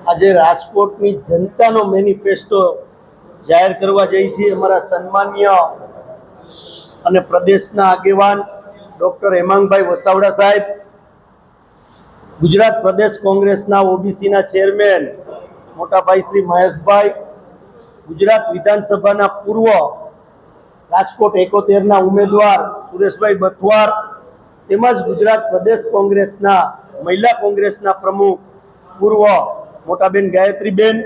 આજે રાજકોટની જનતાનો મેનિફેસ્ટો જાહેર કરવા જઈ છીએ। અમારા સન્માનીય અને પ્રદેશના આગેવાન ડૉક્ટર હેમાંગભાઈ વસાવડા સાહેબ, ગુજરાત પ્રદેશ કોંગ્રેસના ઓબીસીના ચેરમેન મોટાભાઈ શ્રી મહેશભાઈ, ગુજરાત વિધાનસભાના પૂર્વ રાજકોટ 71ના ઉમેદવાર સુરેશભાઈ બથવાર, તેમજ ગુજરાત પ્રદેશ કોંગ્રેસના મહિલા કોંગ્રેસના પ્રમુખ પૂર્વ મોટાબેન ગાયત્રીબેન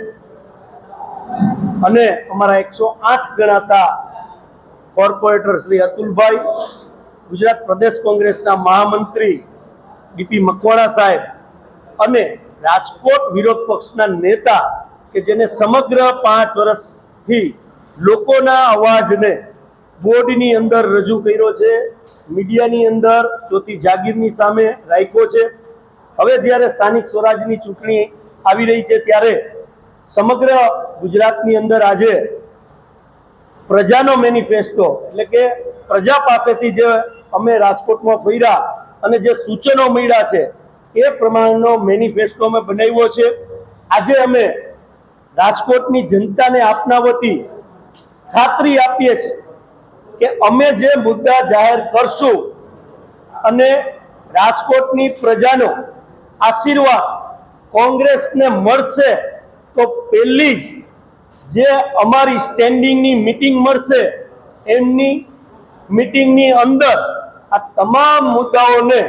અને અમારા 108 ગણાતા કોર્પોરેટર શ્રી અતુલભાઈ, ગુજરાત પ્રદેશ કોંગ્રેસના મહામંત્રી ડીપી મકવાણા સાહેબ અને રાજકોટ વિરોધ પક્ષના નેતા કે જેને સમગ્ર 5 વર્ષથી લોકોના અવાજને બોર્ડની અંદર રજૂ કર્યો છે, મીડિયાની અંદર ચોથી જાગીરની સામે રાખ્યો છે। હવે જ્યારે સ્થાનિક સ્વરાજની ચૂંટણી આવી રહી છે ત્યારે સમગ્ર ગુજરાતની અંદર આજે પ્રજાનો મેનિફેસ્ટો એટલે કે પ્રજા પાસેથી જે અમે રાજકોટમાં ફર્યા અને જે સૂચનો મળ્યા છે એ પ્રમાણનો મેનિફેસ્ટો અમે બનાવ્યો છે। આજે અમે રાજકોટની જનતાને આપના વતી ખાતરી આપીએ છીએ કે અમે જે મુદ્દા જાહેર કરશું અને રાજકોટની પ્રજાનો આશીર્વાદ કોંગ્રેસને મળશે તો પહેલી જ જે અમારી સ્ટેન્ડિંગની મીટિંગ મળશે એમની મીટિંગની અંદર આ તમામ મુદ્દાઓને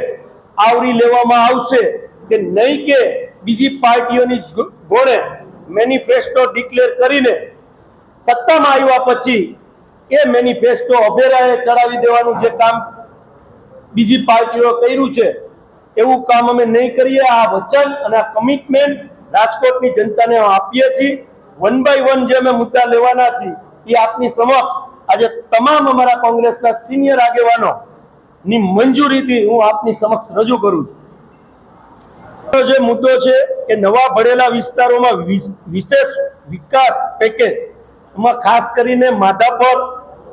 આવરી લેવામાં આવશે કે નહીં કે બીજી પાર્ટીઓની ઘોડે મેનિફેસ્ટો ડિક્લેર કરીને સત્તામાં આવ્યા પછી એ મેનિફેસ્ટો અભેરાએ ચડાવી દેવાનું જે કામ બીજી પાર્ટીઓ કર્યું છે એવું કામ અમે નહીં કરીએ। આ વચન અને આ કમિટમેન્ટ રાજકોટની જનતાને આપીએ છીએ। 1 બાય 1 જે અમે મુદ્દા લેવાના છીએ એ આપની સમક્ષ આજે તમામ અમારા કોંગ્રેસના સિનિયર આગેવાનો ની મંજૂરીથી હું આપની સમક્ષ રજૂ કરું છું। જે મુદ્દો છે કે નવા ભળેલા વિસ્તારોમાં વિશેષ વિકાસ પેકેજ એમાં ખાસ કરીને માધાપર,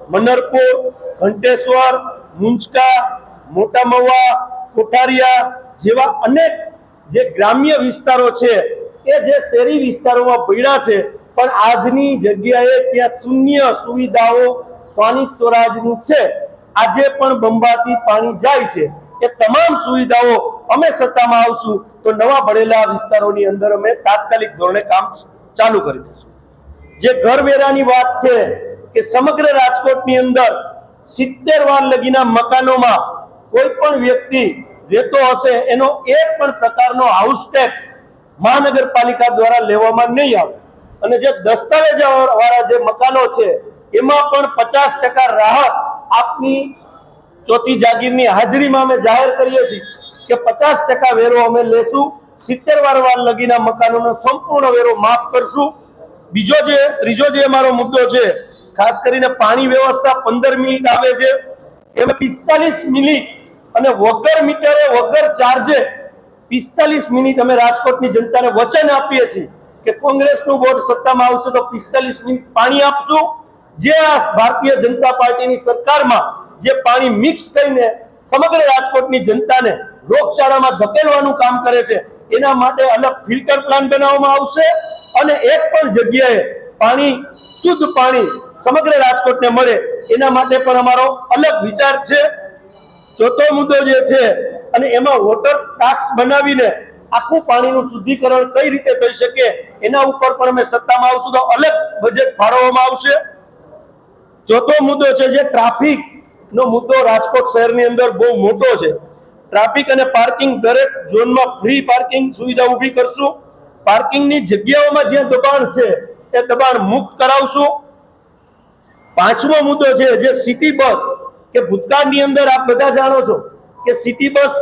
મનરપુર, ઘંટેશ્વર, મુંજકા, મોટા મવા, કોઠારિયા જેવા અનેક જે ગ્રામ્ય વિસ્તારો છે એ જે શહેરી વિસ્તારોમાં ભળ્યા છે પણ આજની જગ્યાએ ત્યાં શૂન્ય સુવિધાઓ સ્થાનિક સ્વરાજની છે, આજે પણ બંબાતી પાણી જાય છે, એ તમામ સુવિધાઓ અમે સત્તામાં આવશું તો નવા ભળેલા વિસ્તારોની અંદર અમે તાત્કાલિક ધોરણે કામ ચાલુ કરી દઈશું। જે ઘરવેરાની વાત છે કે સમગ્ર રાજકોટની અંદર 70 વાર લગીના મકાનોમાં કોઈ પણ વ્યક્તિ રહેતો હશે એનો એક પણ પ્રકારનો હાઉસ ટેક્સ મહાનગરપાલિકા દ્વારા લેવામાં નહીં આવે અને જે દસ્તાવેજ વાળા જે મકાનો છે એમાં પણ 50% રાહત આપની ચોથી જાગીરની હાજરીમાં અમે જાહેર કરીએ છીએ કે 50% વેરો અમે લેશું। 70 વાર લગીના મકાનોનો સંપૂર્ણ વેરો માફ કરશું। ત્રીજો જે અમારો મુદ્દો છે ખાસ કરીને પાણી વ્યવસ્થા 15 મિનિટ આવે છે એમાં 45 મિનિટ અને વગર મીટરે વગર ચાર્જે 45 મિનિટ અમે રાજકોટની જનતાને વચન આપીએ છીએ કે કોંગ્રેસનું બોર્ડ સત્તામાં આવશે તો 45 મિનિટ પાણી આપશું। જે આ ભારતીય જનતા પાર્ટીની સરકારમાં જે પાણી મિક્સ થઈને સમગ્ર રાજકોટની જનતાને રોગચાળામાં ધકેલવાનું કામ કરે છે એના માટે અલગ ફિલ્ટર પ્લાન્ટ બનાવવામાં આવશે અને એક પણ જગ્યાએ પાણી શુદ્ધ પાણી સમગ્ર રાજકોટને મળે એના માટે પણ અમારો અલગ વિચાર છે। ચોથો મુદ્દો જે છે અને એમાં વોટર ટાસ્ક બનાવીને આખું પાણીનું શુદ્ધિકરણ કઈ રીતે થઈ શકે એના ઉપર પણ અમે સત્તામાં આવશું તો અલગ બજેટ ફાળવવામાં આવશે। ચોથો મુદ્દો છે જે ટ્રાફિક નો મુદ્દો રાજકોટ શહેરની અંદર બહુ મોટો છે। ટ્રાફિક અને પાર્કિંગ દરેક ઝોનમાં ફ્રી પાર્કિંગ સુવિધા ઊભી કરશું। પાર્કિંગની જગ્યાઓમાં જ્યાં દબાણ છે એ દબાણ મુક્ત કરાવશું। પાંચમો મુદ્દો છે જે સિટી બસ કે ભૂતકાળની અંદર આપ બધા જાણો છો કે સિટી બસ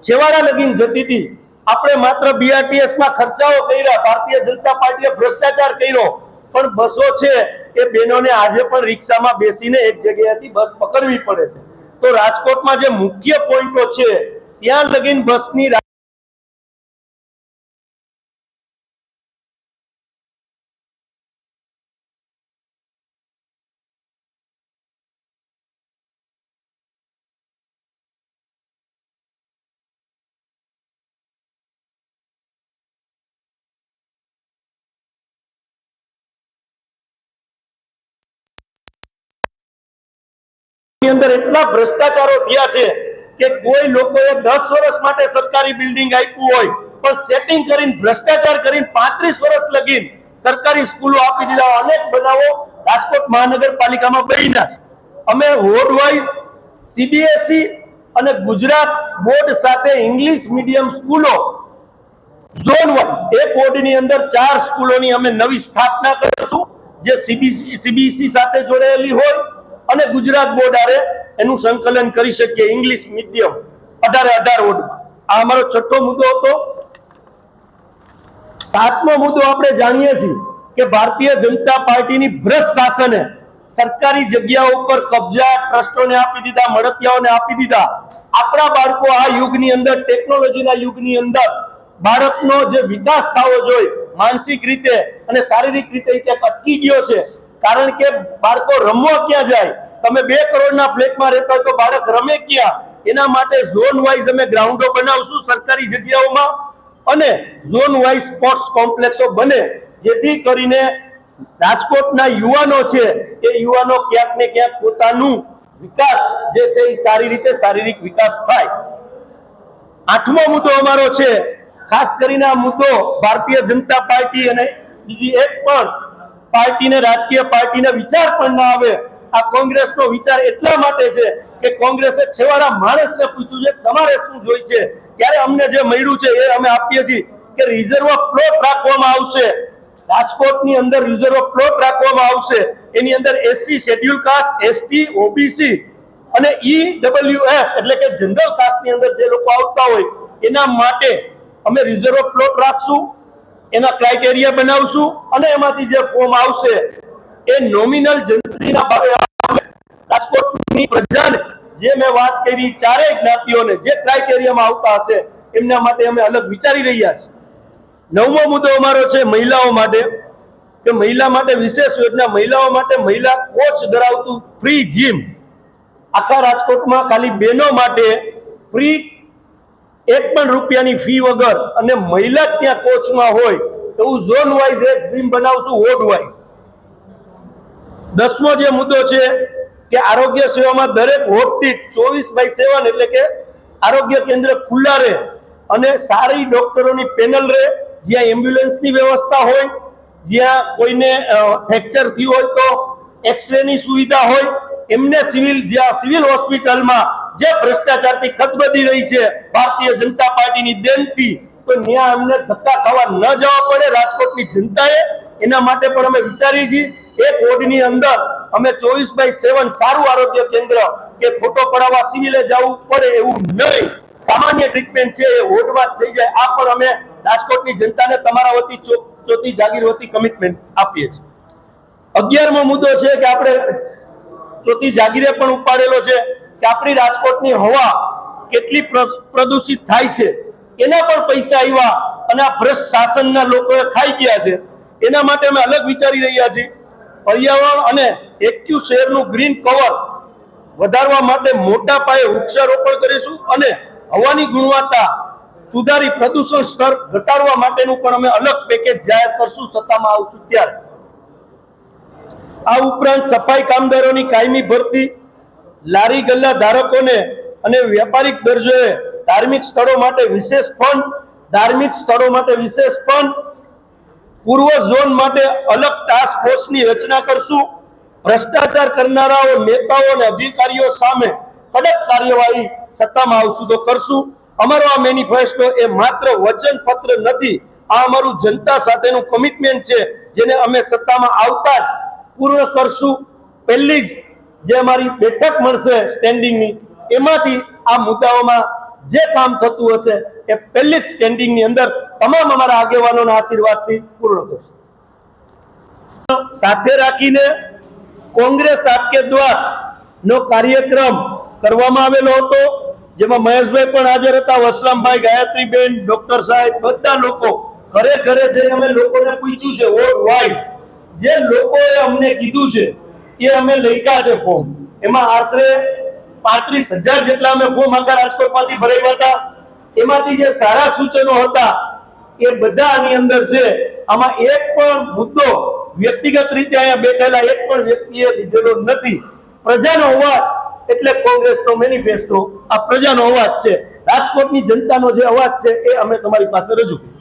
છેવાડા લગીને જતી હતી, આપણે માત્ર બીઆરટીએસમાં ખર્ચાઓ કર્યા, ભારતીય જનતા પાર્ટીએ ભ્રષ્ટાચાર કર્યો પણ બસો છે એ બહેનોને આજે પણ રિક્ષામાં બેસીને એક જગ્યાએથી બસ પકડવી પડે છે। તો રાજકોટમાં જે મુખ્ય પોઈન્ટો છે ત્યાં લગીને બસની ની અંદર એટલા ભ્રષ્ટાચારો થયા છે કે કોઈ લોકોએ 10 વર્ષ માટે સરકારી બિલ્ડિંગ આપ્યું હોય પણ સેટિંગ કરીને ભ્રષ્ટાચાર કરીને 35 વર્ષ લગીન સરકારી સ્કૂલો આપી દીધા. અનેક બનાવો રાજકોટ મહાનગરપાલિકામાં બન્યા છે. અમે વોર્ડ વાઇઝ સીબીએસઈ અને ગુજરાત બોર્ડ સાથે ઇંગ્લિશ મીડિયમ સ્કૂલો ઝોન વાઇઝ એક વોર્ડની અંદર 4 સ્કૂલોની અમે નવી સ્થાપના કરીશું જે સીબીએસઈ સાથે જોડાયેલી હોય અને ગુજરાત બોર્ડ આરે એનું સંકલન કરી શકીએ ઇંગ્લિશ મીડિયમ 18 વોર્ડમાં. આ અમારો છઠ્ઠો મુદ્દો હતો. 7મો મુદ્દો આપણે જાણીએ છીએ કે ભારતીય જનતા પાર્ટીની ભ્રષ્ટ શાસને સરકારી જગ્યાઓ ઉપર કબજા ટ્રસ્ટોને આપી દીધા, મળતિયાઓને આપી દીધા. આપણા બાળકો આ યુગની અંદર ટેકનોલોજીના યુગની અંદર બાળકનો જે વિકાસ થવો જોઈએ માનસિક રીતે અને શારીરિક રીતે ક્યાંક અટકી ગયો છે. કારણ કે બાળકો રમવા ક્યાં જાય? તમે 2 કરોડના ફ્લેટમાં રહેતા હોય તો બાળક રમે ક્યાં? એના માટે ઝોન વાઇઝ અમે ગ્રાઉન્ડો બનાવશું સરકારી જગ્યાઓમાં અને ઝોન વાઇઝ સ્પોર્ટ્સ કોમ્પ્લેક્સો બને જેથી કરીને રાજકોટના યુવાનો છે એ યુવાનો ક્યાંક ને ક્યાંક પોતાનું વિકાસ જે છે એ સારી રીતે શારીરિક વિકાસ થાય. 8મો મુદ્દો અમારો છે ખાસ કરીને આ મુદ્દો ભારતીય જનતા પાર્ટી અને બીજી એક પણ પાર્ટીને રાજકીય પાર્ટીને વિચાર પણ ના આવે. આ કોંગ્રેસનો વિચાર એટલા માટે છે કે કોંગ્રેસે છેવાડા માણસને પૂછ્યું છે તમારે શું જોઈ છે ત્યારે અમને જે મળ્યું છે એ અમે આપીએ છીએ કે રિઝર્વ પ્લોટ રાખવામાં આવશે. રાજકોટની અંદર રિઝર્વ પ્લોટ રાખવામાં આવશે. એની અંદર SC schedule caste, ST, OBC અને ઈડબ્લ્યુએસ એટલે કે જનરલ કાસ્ટની અંદર જે લોકો આવતા હોય એના માટે અમે રિઝર્વ પ્લોટ રાખશું. એના ક્રાઇટેરિયા બનાવશું અને એમાંથી જે ફોર્મ આવશે એ નોમિનલ જંત્રીના ભાવે રાજકોટની પ્રજાને જે મેં વાત કરી ચારેય જ્ઞાતિઓને જે ક્રાઇટેરિયામાં આવતા હશે એમના માટે અમે અલગ વિચારી રહ્યા છીએ. 9મો મુદ્દો અમારો છે મહિલાઓ માટે કે મહિલા માટે વિશેષ યોજના, મહિલાઓ માટે મહિલા કોચ ધરાવતું ફ્રી જીમ આખા રાજકોટમાં ખાલી બહેનો માટે ફ્રી 1 પણ રૂપિયાની ફી વગર અને મહિલા ત્યાં કોચમાં હોય એવું ઝોન વાઇઝ એક જીમ બનાવશું વોર્ડ વાઇઝ. 10મો જે મુદ્દો છે કે આરોગ્ય સેવામાં દરેક વોર્ડથી 24/7 એટલે કે આરોગ્ય કેન્દ્ર ખુલ્લા રહે અને સારી ડોક્ટરોની પેનલ રહે, જ્યાં એમ્બ્યુલન્સની વ્યવસ્થા હોય, જ્યાં કોઈને ફ્રેક્ચર થયું હોય તો એક્સરેની સુવિધા હોય, એમને સિવિલ હોસ્પિટલમાં જે ભ્રષ્ટાચારથી ખતબદી રહી છે ભારતીય જનતા પાર્ટીની દેનથી તો ત્યાં અમને ધક્કા ખાવા ન જવા પડે રાજકોટની જનતાએ. એના માટે પણ અમે વિચારીએ છીએ એક વોર્ડની અંદર અમે 24/7 સારું આરોગ્ય કેન્દ્ર કે ફોટો પડાવવા સિવિલે જવું પડે એવું નહીં, સામાન્ય ટ્રીટમેન્ટ છે એ વોર્ડમાં થઈ જાય. આ પણ અમે રાજકોટની જનતાને તમારા વતી ચોથી જાગીર વતી કમિટમેન્ટ આપીએ છીએ. 11મો મુદ્દો છે કે આપણે ચોથી જાગીરે પણ ઉપાડેલો છે કે આપણી રાજકોટની હવા કેટલી પ્રદૂષિત થાય છે એના પણ પૈસા આવ્યા અને આ ભ્રષ્ટ શાસનના લોકોએ ખાઈ ગયા છે. એના માટે અમે અલગ વિચારી રહ્યા છીએ. પર્યાવરણ અને એક્ટિવ શહેરનું ગ્રીન કવર વધારવા માટે મોટા પાયે વૃક્ષારોપણ કરીશું અને હવાની ગુણવત્તા સુધારી પ્રદૂષણ સ્તર ઘટાડવા માટેનું પણ અમે અલગ પેકેજ જાહેર કરશું સત્તામાં આવશું ત્યારે. આ ઉપરાંત સફાઈ કામદારોની કાયમી ભરતી, લારી ગલ્લા ધારકોને અને વ્યાપારિક દરજ્જોએ ધાર્મિક સ્થળો માટે વિશેષ ફંડ, પૂર્વ ઝોન માટે અલગ ટાસ્ક ફોર્સની રચના કરશું. ભ્રષ્ટાચાર કરનારાઓ નેતાઓ અને અધિકારીઓ સામે કડક કાર્યવાહી સત્તામાં આવશું તો કરશું. અમારો આ મેનિફેસ્ટો એ માત્ર વચન પત્ર નથી, આ અમારું જનતા સાથેનું કમિટમેન્ટ છે જેને અમે સત્તામાં આવતા જ પૂર્ણ કરશું. પહેલી જ જે અમારી બેઠક મળશે સ્ટેન્ડિંગની એમાંથી આ મુદ્દાઓમાં જે કામ થતું હશે એ પહેલી જ સ્ટેન્ડિંગની અંદર તમામ અમારા આગેવાનોના આશીર્વાદથી પૂર્ણ કરશું. સાથે રાખીને કોંગ્રેસ આપકે દ્વાર નો કાર્યક્રમ કરવામાં આવેલો હતો જેમાં મહેશભાઈ પણ હાજર હતા, વસરામભાઈ, ગાયત્રીબેન, ડોક્ટર સાહેબ, બધા લોકો ઘરે ઘરે જઈ અમે લોકોને પૂછ્યું છે વોર્ડ વાઇઝ જે લોકોએ અમને કીધું છે એ અમે લખ્યા છે ફોર્મ. એમાં આશરે 35,000 જેટલા અમે ફોર્મ આખા રાજકોટમાંથી ભરાવ્યા હતા. એમાંથી જે સારા સૂચનો હતા એ બધા આની અંદર છે. આમાં એક પણ મુદ્દો વ્યક્તિગત રીતે અહીંયા બેઠેલા એક પણ વ્યક્તિએ લીધેલો નથી. પ્રજાનો અવાજ એટલે કોંગ્રેસનો મેનિફેસ્ટો આ પ્રજાનો અવાજ છે, રાજકોટની જનતાનો જે અવાજ છે એ અમે તમારી પાસે રજૂ કર્યો.